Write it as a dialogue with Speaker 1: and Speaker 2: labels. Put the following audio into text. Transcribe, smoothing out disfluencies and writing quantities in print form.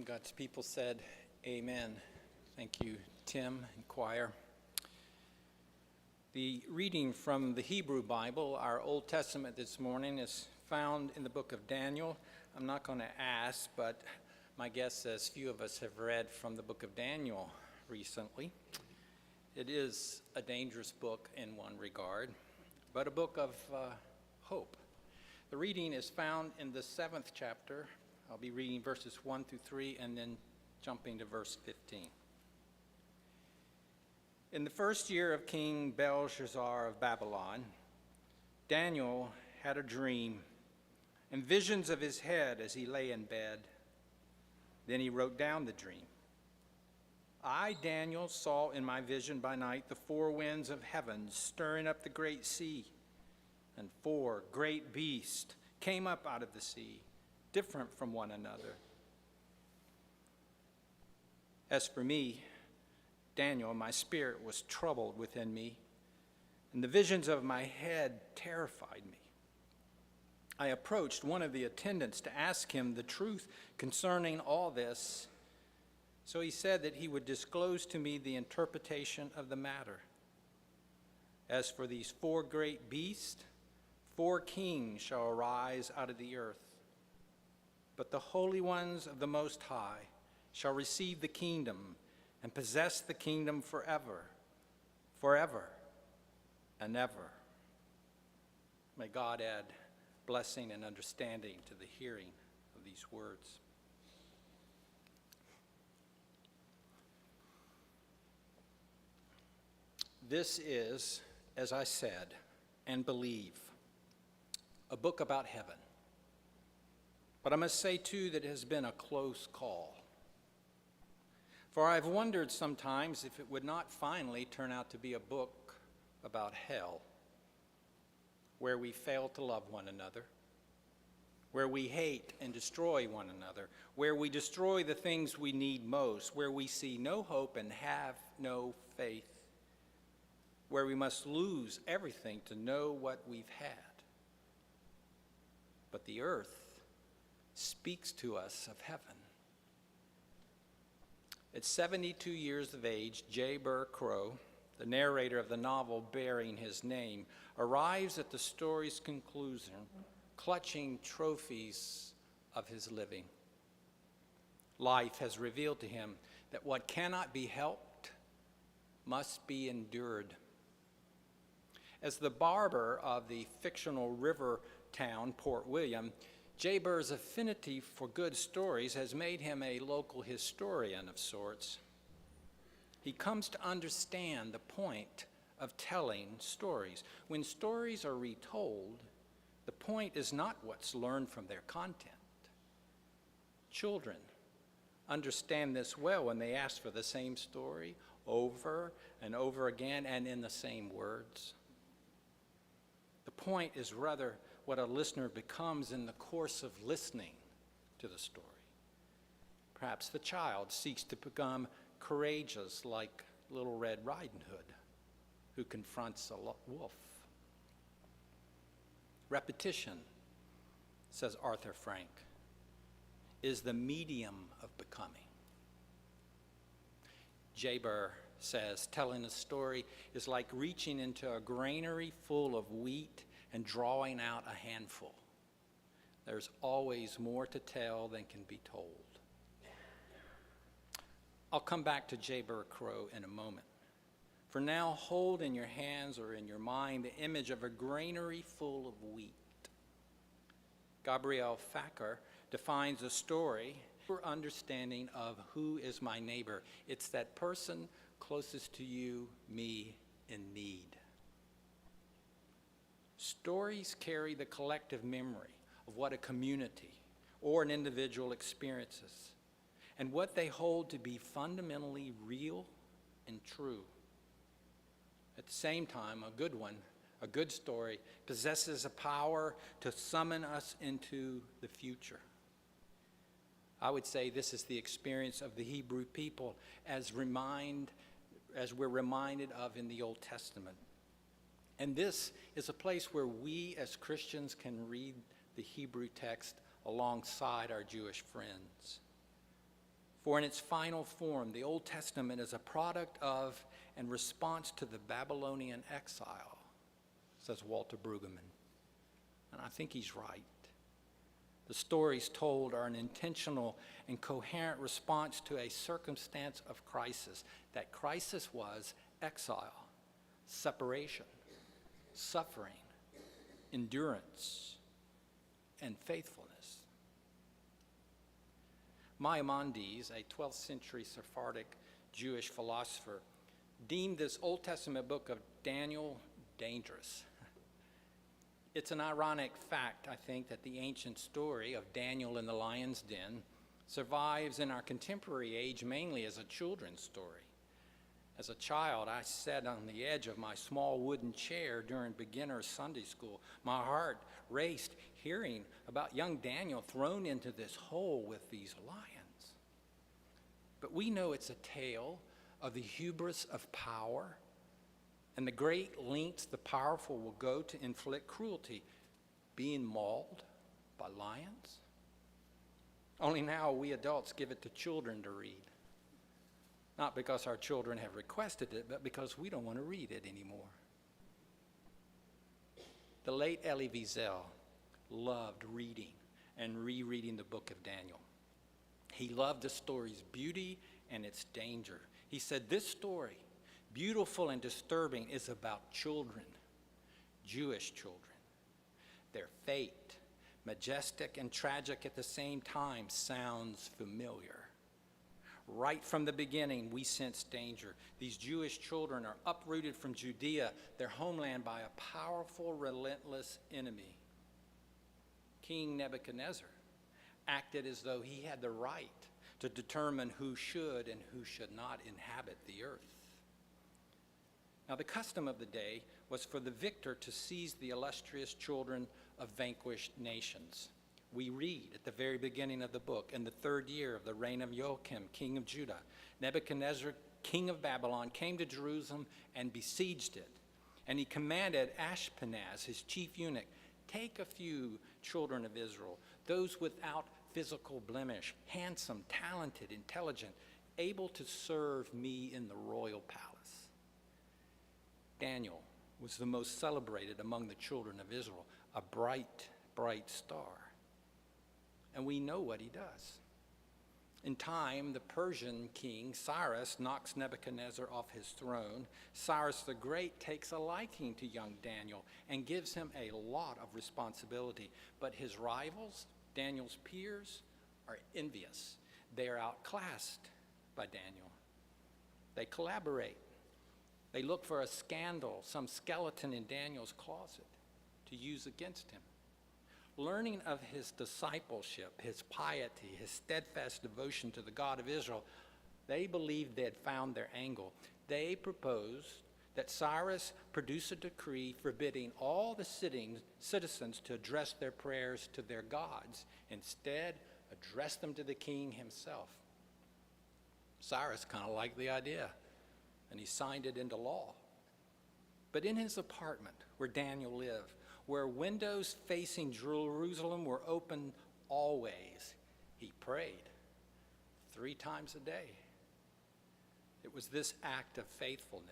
Speaker 1: And God's people said, amen. Thank you, Tim and choir. The reading from the Hebrew Bible, our Old Testament this morning, is found in the book of Daniel. I'm not going to ask, but my guess is few of us have read from the book of Daniel recently. It is a dangerous book in one regard, but a book of hope. The reading is found in the 7th chapter. I'll be reading verses 1 through 3 and then jumping to verse 15. In the first year of King Belshazzar of Babylon, Daniel had a dream and visions of his head as he lay in bed. Then he wrote down the dream. I, Daniel, saw in my vision by night the four winds of heaven stirring up the great sea, and four great beasts came up out of the sea, different from one another. As for me, Daniel, my spirit was troubled within me, and the visions of my head terrified me. I approached one of the attendants to ask him the truth concerning all this. So he said that he would disclose to me the interpretation of the matter. As for these four great beasts, 4 kings shall arise out of the earth. But the holy ones of the Most High shall receive the kingdom and possess the kingdom forever, forever and ever. May God add blessing and understanding to the hearing of these words. This is, as I said and believe, a book about heaven. But I must say, too, that it has been a close call. For I've wondered sometimes if it would not finally turn out to be a book about hell, where we fail to love one another, where we hate and destroy one another, where we destroy the things we need most, where we see no hope and have no faith, where we must lose everything to know what we've had. But the earth speaks to us of heaven. At 72 years of age, J. Burr Crow, the narrator of the novel bearing his name, arrives at the story's conclusion, clutching trophies of his living. Life has revealed to him that what cannot be helped must be endured. As the barber of the fictional river town, Port William, J. Burr's affinity for good stories has made him a local historian of sorts. He comes to understand the point of telling stories. When stories are retold, the point is not what's learned from their content. Children understand this well when they ask for the same story over and over again and in the same words. The point is rather what a listener becomes in the course of listening to the story. Perhaps the child seeks to become courageous like Little Red Riding Hood, who confronts a wolf. Repetition, says Arthur Frank, is the medium of becoming. J. Burr says telling a story is like reaching into a granary full of wheat and drawing out a handful. There's always more to tell than can be told. I'll come back to J. Burr Crow in a moment. For now, hold in your hands or in your mind the image of a granary full of wheat. Gabriel Facker defines a story for understanding of who is my neighbor. It's that person closest to you, me, in need. Stories carry the collective memory of what a community or an individual experiences and what they hold to be fundamentally real and true. At the same time, a good story, possesses a power to summon us into the future. I would say this is the experience of the Hebrew people as we're reminded of in the Old Testament. And this is a place where we as Christians can read the Hebrew text alongside our Jewish friends. For in its final form, the Old Testament is a product of and response to the Babylonian exile, says Walter Brueggemann. And I think he's right. The stories told are an intentional and coherent response to a circumstance of crisis. That crisis was exile, separation, suffering, endurance, and faithfulness. Maimonides, a 12th century Sephardic Jewish philosopher, deemed this Old Testament book of Daniel dangerous. It's an ironic fact, I think, that the ancient story of Daniel in the lion's den survives in our contemporary age mainly as a children's story. As a child, I sat on the edge of my small wooden chair during beginner Sunday school. My heart raced hearing about young Daniel thrown into this hole with these lions. But we know it's a tale of the hubris of power and the great lengths the powerful will go to inflict cruelty, being mauled by lions. Only now we adults give it to children to read. Not because our children have requested it, but because we don't want to read it anymore. The late Elie Wiesel loved reading and rereading the book of Daniel. He loved the story's beauty and its danger. He said, this story, beautiful and disturbing, is about children, Jewish children. Their fate, majestic and tragic at the same time, sounds familiar. Right from the beginning, we sense danger. These Jewish children are uprooted from Judea, their homeland, by a powerful, relentless enemy. King Nebuchadnezzar acted as though he had the right to determine who should and who should not inhabit the earth. Now, the custom of the day was for the victor to seize the illustrious children of vanquished nations. We read at the very beginning of the book, in the 3rd year of the reign of Joachim, king of Judah, Nebuchadnezzar, king of Babylon, came to Jerusalem and besieged it. And he commanded Ashpenaz, his chief eunuch, take a few children of Israel, those without physical blemish, handsome, talented, intelligent, able to serve me in the royal palace. Daniel was the most celebrated among the children of Israel, a bright, bright star. And we know what he does. In time, the Persian king Cyrus knocks Nebuchadnezzar off his throne. Cyrus the Great takes a liking to young Daniel and gives him a lot of responsibility. But his rivals, Daniel's peers, are envious. They are outclassed by Daniel. They collaborate. They look for a scandal, some skeleton in Daniel's closet to use against him. Learning of his discipleship, his piety, his steadfast devotion to the God of Israel, they believed they had found their angle. They proposed that Cyrus produce a decree forbidding all the citizens to address their prayers to their gods. Instead, address them to the king himself. Cyrus kind of liked the idea, and he signed it into law. But in his apartment where Daniel lived, where windows facing Jerusalem were open always, he prayed 3 times a day. It was this act of faithfulness